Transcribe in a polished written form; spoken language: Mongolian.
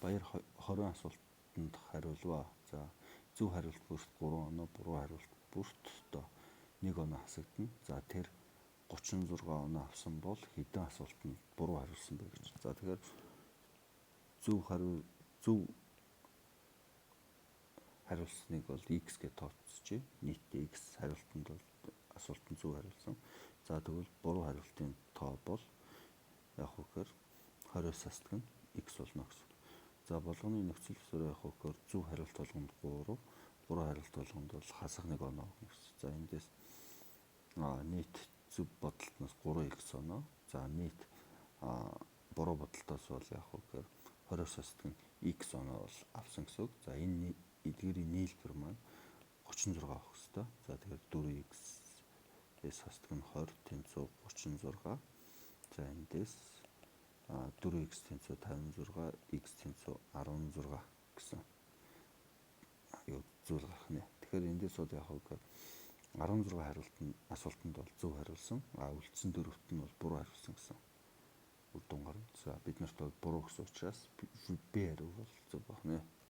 Баяр 20 асуултанд хариулваа. За зөв хариулт бүрт 3 оноо, буруу хариулт бүрт одоо 1 оноо хасагдана. За тэр 36 оноо авсан бол хэдэн асуултанд буруу хариулсан бэ гэж. За тэгэхээр зөв хариулсныг бол x гэж тооцчихъя. Нийтдээ x хариултанд бол асуултанд зөв хариулсан. За тэгвэл буруу хариултын тоо бол яг үгээр 20-с хасдаг нь x болно гэсэн. За болгоны нөхцөл ёсоор яг үгээр зөв хариулт болгонд 3, буруу хариулт болгонд бол хасах 1 оноо гэсэн. За эндээс нийт зөв бодолтноос 3x оноо. За нийт буруу бодолтоос бол яг үгээр 20-с хасдаг нь x оноо бол авсан гэсэн үг. За энэ эдгээрийн нийлбэр маань 36 авах хэрэгтэй. За тэгэхээр 4x-ээс хасдаг нь 20 тэнцүү 36. За эндээс 4x тэнцүү 56, x тэнцүү 16 гэсэн зүйл гарах нэ. Тэгэхээр эндээс бол яг үгээр 16 асуултанд бол зөв хариулсан. Үлдсэн 4-т нь бол буруу хариулсан гэсэн үр дүн гарна. За бид нарт бол буруу гэсэн учраас B хариу бол зөв байна.